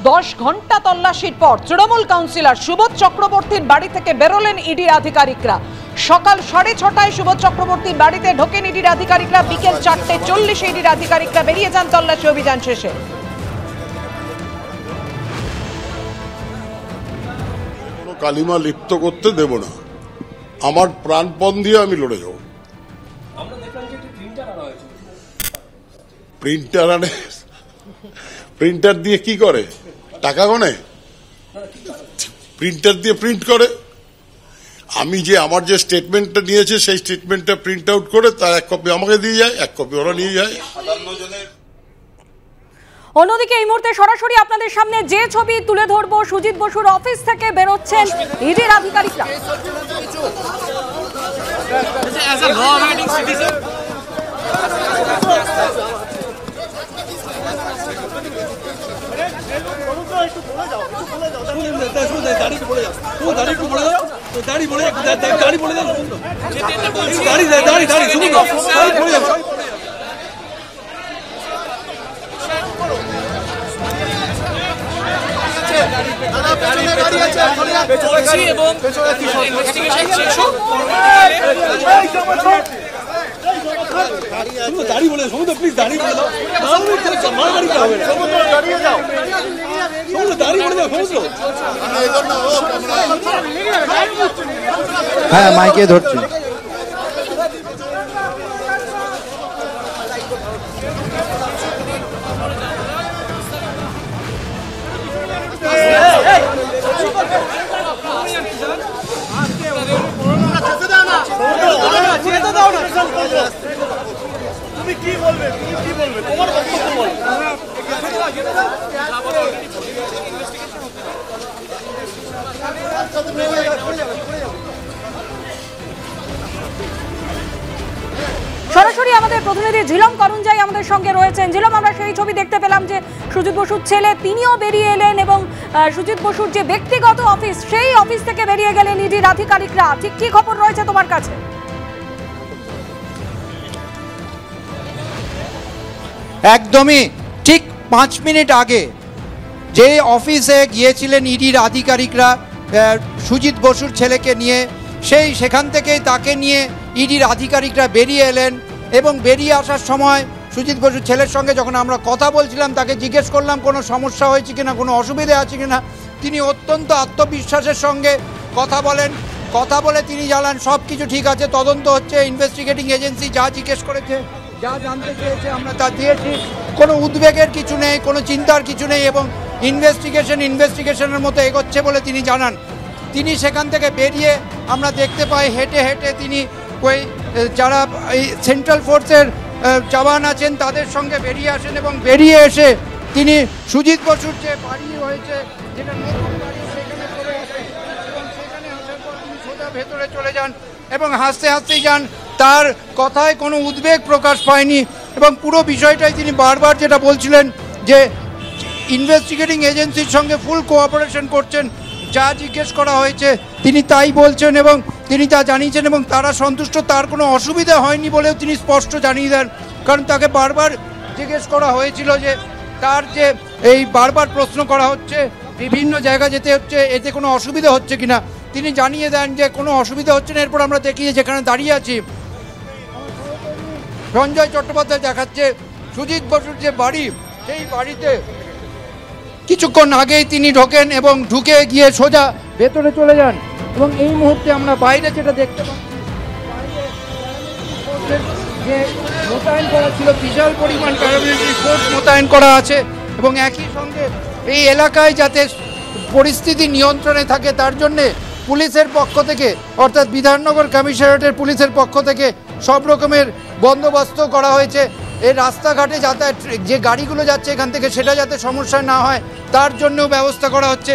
10 ঘন্টা তল্লাশির পর তৃণমূল কাউন্সিলর সুবোধ চক্রবর্তীর বাড়ি থেকে বেরোলেন ইডির আধিকারিকরা। সকাল 6:30টায় সুবোধ চক্রবর্তীর বাড়িতে ঢোকেন ইডির আধিকারিকরা। বিকেল 4:40 ইডির আধিকারিকরা বেরিয়ে যান তল্লাশি অভিযান শেষে। কোনো কালিমা লিপ্ত করতে দেব না, আমার প্রাণপণ দিয়ে আমি লড়ে যাব। প্রিন্টার আনে, প্রিন্টার দিয়ে কি করে? টাকা গনে? প্রিন্টার দিয়ে প্রিন্ট করে। আমি যে আমার যে স্টেটমেন্টটা নিয়েছে সেই স্টেটমেন্টটা প্রিন্ট আউট করে তার এক কপি আমাকে দিয়ে যায়, এক কপি ওরা নিয়ে যায়। অন্যদিকে এই মুহূর্তে সরাসরি আপনাদের সামনে যে ছবি তুলে ধরবো, সুজিত বসুর অফিস থেকে বেরোচ্ছেন ইডির আধিকারিকরা। হ্যাঁ, মাইকে ধরছি। তুমি কি বলবে? তোমার বক্তব্য বলো। সরাসরি আমাদের প্রতিনিধি ঝিলম করুণজাই আমাদের সঙ্গে রয়েছেন। ঝিলম, আমরা সেই ছবি দেখতে পেলাম যে সুজিত বসুর ছেলে তিনিও বেরিয়ে এলেন এবং সুজিত বসুর যে ব্যক্তিগত অফিস সেই অফিস থেকে বেরিয়ে গেলেন ইডির আধিকারিকরা। ঠিক কি খবর রয়েছে তোমার কাছে? একদমই ঠিক 5 মিনিট আগে যে অফিসে গিয়েছিলেন ইডির আধিকারিকরা সুজিত বসুর ছেলেকে নিয়ে, সেখান থেকেই তাকে নিয়ে ইডির আধিকারিকরা বেরিয়ে এলেন এবং বেরিয়ে আসার সময় সুজিত বসুর ছেলের সঙ্গে যখন আমরা কথা বলছিলাম তাকে জিজ্ঞেস করলাম কোনো সমস্যা হয়েছে কিনা, কোনো অসুবিধা আছে কিনা। তিনি অত্যন্ত আত্মবিশ্বাসের সঙ্গে কথা বলে তিনি জানান সব কিছু ঠিক আছে, তদন্ত হচ্ছে, ইনভেস্টিগেটিং এজেন্সি যা জিজ্ঞেস করেছে, যা জানতে চেয়েছে আমরা তা দিয়েছি, কোনো উদ্বেগের কিছু নেই, কোনো চিন্তার কিছু নেই এবং ইনভেস্টিগেশনের মতো এগোচ্ছে বলে তিনি জানান। তিনি সেখান থেকে বেরিয়ে আমরা দেখতে পাই হেঁটে হেঁটে তিনি ওই যারা এই সেন্ট্রাল ফোর্সের জওয়ান আছেন তাদের সঙ্গে বেরিয়ে আসেন এবং বেরিয়ে এসে তিনি সুজিত বসুর যে বাড়ি রয়েছে, যেটা নতুন বাড়ি, সেখানে চলে আসেন এবং সেখানে আসার পর তিনি সোজা ভেতরে চলে যান এবং হাসতে হাসতেই যান। তার কথায় কোনো উদ্বেগ প্রকাশ পায়নি এবং পুরো বিষয়টাই তিনি বারবার যেটা বলছিলেন যে ইনভেস্টিগেটিং এজেন্সির সঙ্গে ফুল কোঅপারেশন করছেন, যা জিজ্ঞেস করা হয়েছে তিনি তাই বলছেন এবং তিনি তা জানিয়েছেন এবং তারা সন্তুষ্ট, তার কোনো অসুবিধা হয়নি বলেও তিনি স্পষ্ট জানিয়ে দেন। কারণ তাকে বারবার জিজ্ঞেস করা হয়েছিল যে তার যে এই বারবার প্রশ্ন করা হচ্ছে, বিভিন্ন জায়গা যেতে হচ্ছে, এতে কোনো অসুবিধা হচ্ছে কিনা, তিনি জানিয়ে দেন যে কোনো অসুবিধা হচ্ছে না। এরপর আমরা দেখি যেখানে দাঁড়িয়ে আছি সঞ্জয় চট্টোপাধ্যায় দেখাচ্ছে সুজিত বসুর যে বাড়ি, সেই বাড়িতে কিছুক্ষণ আগেই তিনি ঢোকেন এবং ঢুকে গিয়ে সোজা ভেতরে চলে যান এবং এই মুহূর্তে আমরা বাইরে যেটা দেখতে পাচ্ছি, যে মোতায়েন করা ছিল, বিশাল পরিমাণ প্যারামিলিটারি ফোর্স মোতায়েন করা আছে এবং একই সঙ্গে এই এলাকায় যাতে পরিস্থিতি নিয়ন্ত্রণে থাকে তার জন্যে পুলিশের পক্ষ থেকে, অর্থাৎ বিধাননগর কমিশনারেটের পুলিশের পক্ষ থেকে সব রকমের বন্দোবস্ত করা হয়েছে। এই রাস্তাঘাটে যাতায়াত যে গাড়িগুলো যাচ্ছে এখান থেকে সেটা যাতে সমস্যা না হয় তার জন্যও ব্যবস্থা করা হচ্ছে।